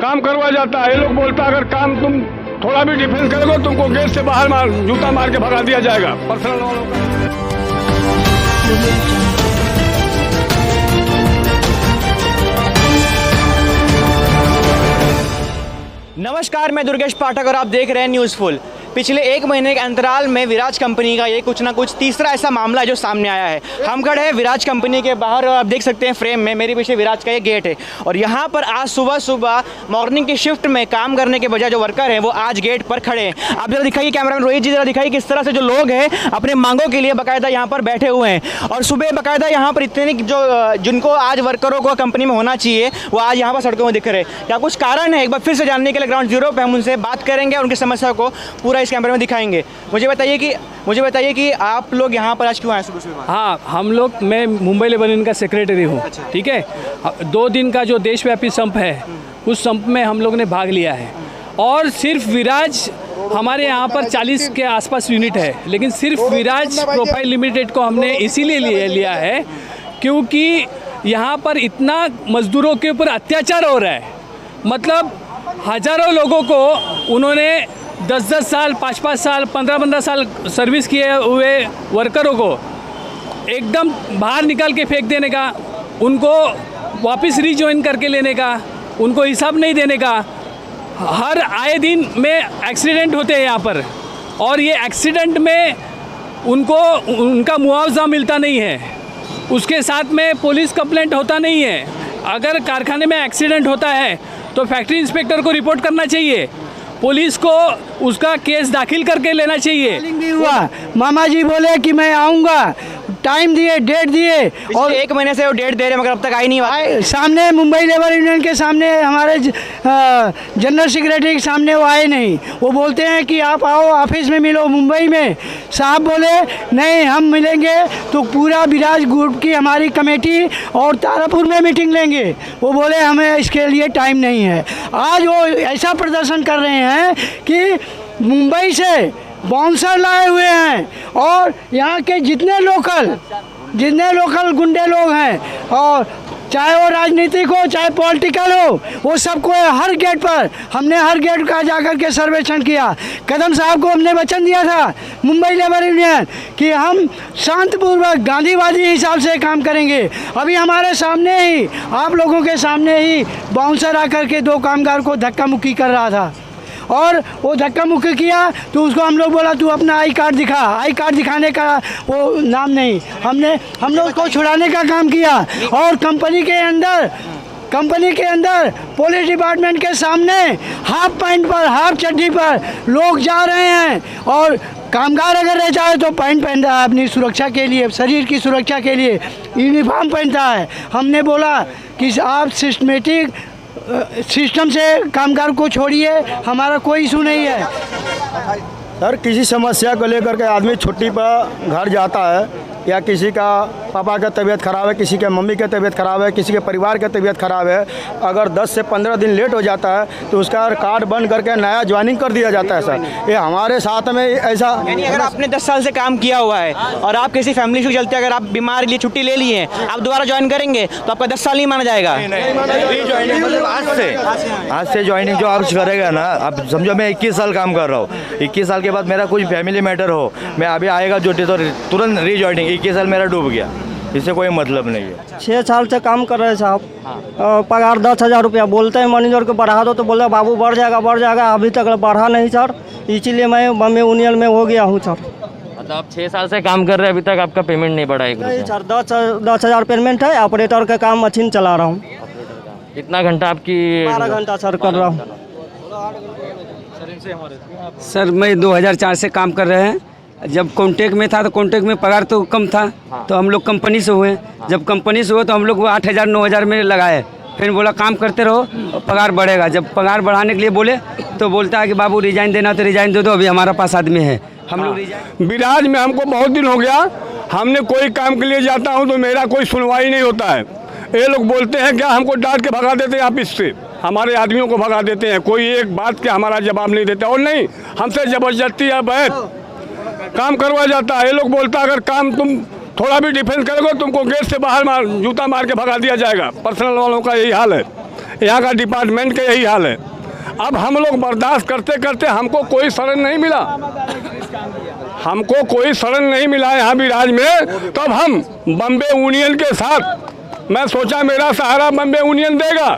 काम करवा जाता है। ये लोग बोलता अगर काम तुम थोड़ा भी डिफेंस करोगे तुमको गेट से बाहर जूता मार के भगा दिया जाएगा। पर्सनल वालों का नमस्कार, मैं दुर्गेश पाठक और आप देख रहे हैं न्यूज़फुल। पिछले एक महीने के अंतराल में विराज कंपनी का ये कुछ ना कुछ तीसरा ऐसा मामला है जो सामने आया है। हम खड़े हैं विराज कंपनी के बाहर और आप देख सकते हैं फ्रेम में मेरे पीछे विराज का ये गेट है। और यहाँ पर आज सुबह मॉर्निंग की शिफ्ट में काम करने के बजाय जो वर्कर हैं वो आज गेट पर खड़े हैं। आप जरा दिखाइए, कैमरामैन रोहित जी जरा दिखाइए किस तरह से जो लोग हैं अपने मांगों के लिए बाकायदा यहाँ पर बैठे हुए हैं। और सुबह बाकायदा यहाँ पर इतने जिनको आज वर्करों को कंपनी में होना चाहिए वो आज यहाँ पर सड़कों में दिख रहे हैं। क्या कुछ कारण है, एक बार फिर से जानने के लिए ग्राउंड जीरो पर हम उनसे बात करेंगे और उनकी समस्या को पूरा इस कैमरे में दिखाएंगे। मुझे बताइए कि आप लोग यहाँ पर आज क्यों आए सुबह? हाँ, हम लोग, मैं मुंबई लेबर यूनियन का सेक्रेटरी हूँ। ठीक है, 2 दिन का जो देशव्यापी संप है उस संप में हम लोग ने भाग लिया है। और सिर्फ विराज, हमारे यहाँ पर 40 के आसपास यूनिट है, लेकिन सिर्फ विराज प्रोफाइल लिमिटेड को हमने इसीलिए लिया है क्योंकि यहाँ पर इतना मजदूरों के ऊपर अत्याचार हो रहा है। मतलब हज़ारों लोगों को उन्होंने 10-10 साल, 5-5 साल, 15-15 साल सर्विस किए हुए वर्करों को एकदम बाहर निकाल के फेंक देने का, उनको वापस रिजॉइन करके लेने का, उनको हिसाब नहीं देने का। हर आए दिन में एक्सीडेंट होते हैं यहाँ पर, और ये एक्सीडेंट में उनको उनका मुआवजा मिलता नहीं है। उसके साथ में पुलिस कंप्लेंट होता नहीं है। अगर कारखाने में एक्सीडेंट होता है तो फैक्ट्री इंस्पेक्टर को रिपोर्ट करना चाहिए, पुलिस को उसका केस दाखिल करके लेना चाहिए। भी हुआ, मामा जी बोले कि मैं आऊँगा, टाइम दिए, डेट दिए, और 1 महीने से वो डेट दे रहे मगर अब तक आई नहीं। सामने मुंबई लेबर यूनियन के सामने हमारे जनरल सेक्रेटरी के सामने वो आए नहीं। वो बोलते हैं कि आप आओ ऑफिस में मिलो मुंबई में। साहब बोले नहीं, हम मिलेंगे तो पूरा विराज ग्रुप की हमारी कमेटी और तारापुर में मीटिंग लेंगे। वो बोले हमें इसके लिए टाइम नहीं है। आज वो ऐसा प्रदर्शन कर रहे हैं कि मुंबई से बाउंसर लाए हुए हैं और यहाँ के जितने लोकल गुंडे लोग हैं, और चाहे वो राजनीतिक हो चाहे पॉलिटिकल हो, वो सबको हर गेट पर हमने हर गेट का जाकर के सर्वेक्षण किया। कदम साहब को हमने वचन दिया था मुंबई लेबर यूनियन कि हम शांतिपूर्वक गांधीवादी हिसाब से काम करेंगे। अभी हमारे सामने ही, आप लोगों के सामने ही बाउंसर आकर के 2 कामगार को धक्का मुक्की कर रहा था, और वो धक्का मुक्की किया तो उसको हम लोग बोला तू अपना आई कार्ड दिखा। आई कार्ड दिखाने का वो नाम नहीं, हम लोग उसको छुड़ाने का काम किया। और कंपनी के अंदर पुलिस डिपार्टमेंट के सामने हाफ पैंट पर, हाफ चड्डी पर लोग जा रहे हैं, और कामगार अगर रह जाए तो पैंट पहनता है अपनी सुरक्षा के लिए, शरीर की सुरक्षा के लिए यूनिफॉर्म पहनता है। हमने बोला कि आप सिस्टम से कामगार को छोड़िए, हमारा कोई इशू नहीं है। सर, किसी समस्या को लेकर के आदमी छुट्टी पर घर जाता है, या किसी का पापा का तबीयत ख़राब है, किसी के मम्मी की तबीयत ख़राब है, किसी के परिवार की तबीयत ख़राब है, अगर 10 से 15 दिन लेट हो जाता है तो उसका कार्ड बंद करके नया ज्वाइनिंग कर दिया जाता है। सर, ये हमारे साथ में ऐसा, यानी अगर आपने 10 साल से काम किया हुआ है और आप किसी फैमिली इशू चलते अगर आप बीमार लिए छुट्टी ले लिए, आप दोबारा ज्वाइन करेंगे तो आपका 10 साल नहीं माना जाएगा। आज से ज्वाइनिंग जो आप करेगा ना, आप समझो मैं 21 साल काम कर रहा हूँ, 21 साल के बाद मेरा कुछ फैमिली मैटर हो, मैं अभी आएगा ड्यूटी तो तुरंत रीज्वाइनिंग, 21 साल मेरा डूब गया, इससे कोई मतलब नहीं है। 6 साल से काम कर रहे साहब, पगार 10,000 रुपया। बोलते हैं मैनेजर को बढ़ा दो तो बोला बाबू बढ़ जाएगा, अभी तक बढ़ा नहीं सर, इसीलिए मैं यूनियन में हो गया हूँ सर। मतलब आप 6 साल से काम कर रहे हैं, अभी तक आपका पेमेंट नहीं बढ़ा? नहीं सर, 10,000 पेमेंट है। ऑपरेटर का काम मशीन चला रहा हूँ। कितना घंटा आपकी? 12 घंटा सर कर रहा हूँ। सर, मैं 2004 से काम कर रहे हैं। जब कॉन्ट्रैक्ट में था तो कॉन्ट्रैक्ट में पगार तो कम था, तो हम लोग कंपनी से हुए। जब कंपनी से हुए तो हम लोग 8,000 9,000 में लगाए। फिर बोला काम करते रहो, पगार बढ़ेगा। जब पगार बढ़ाने के लिए बोले तो बोलता है कि बाबू रिजाइन देना तो रिजाइन दे दो, अभी हमारे पास आदमी है, हम लोग रिजाइन। विराज में हमको बहुत दिन हो गया, हमने कोई काम के लिए जाता हूँ तो मेरा कोई सुनवाई नहीं होता है। ये लोग बोलते हैं क्या, हमको डांट के भगा देते हैं ऑफिस से, हमारे आदमियों को भगा देते हैं, कोई एक बात का हमारा जवाब नहीं देते। और नहीं, हमसे जबरदस्ती या बैठ काम करवा जाता है। ये लोग बोलता अगर काम तुम थोड़ा भी डिफेंस करोगे तुमको गेट से बाहर जूता मार के भगा दिया जाएगा। पर्सनल वालों का यही हाल है। यहाँ का डिपार्टमेंट का यही हाल है। अब हम लोग बर्दाश्त करते करते हमको कोई शरण नहीं मिला, हमको कोई शरण नहीं मिला यहाँ विराज में। तब हम बम्बे यूनियन के साथ, मैं सोचा मेरा सहारा बम्बे यूनियन देगा,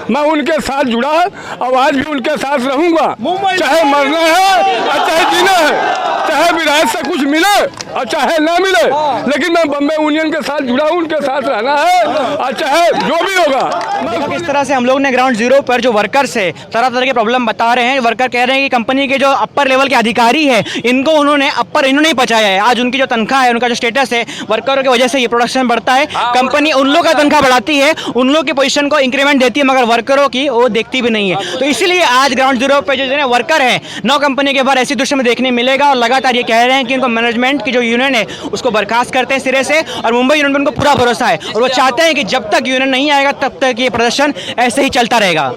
मैं उनके साथ जुड़ा और आज भी उनके साथ रहूंगा, चाहे मरना है और चाहे जीना है, चाहे विराज से कुछ मिले और चाहे ना मिले, लेकिन मैं बम्बे यूनियन के साथ जुड़ा हूँ, उनके साथ रहना है और चाहे जो भी होगा। किस तरह से हम लोग ने ग्राउंड जीरो पर जो वर्कर्स है तरह तरह के प्रॉब्लम बता रहे हैं। वर्कर कह रहे हैं कि कंपनी के जो अपर लेवल के अधिकारी हैं इनको उन्होंने इन्होंने पहुंचाया है। आज उनकी जो तनख्वाह है, उनका जो स्टेटस है, वर्करों की वजह से ये प्रोडक्शन बढ़ता है। कंपनी उन लोग का तनख्वाह बढ़ाती है, उन लोग की पोजीशन को इंक्रीमेंट देती है, मगर वर्करों की वो देखती भी नहीं है। तो इसीलिए आज ग्राउंड जीरो पे जो वर्कर है नौ कंपनी के बाहर ऐसी दृश्य में देखने मिलेगा और लगातार ये कह रहे हैं कि उनको मैनेजमेंट की जो यूनियन है उसको बर्खास्त करते हैं सिरे से, और मुंबई यूनियन पर उनको पूरा भरोसा है और वो चाहते हैं कि जब तक यूनियन नहीं आएगा तब तक ये प्रदर्शन ऐसे ही चलता रहेगा।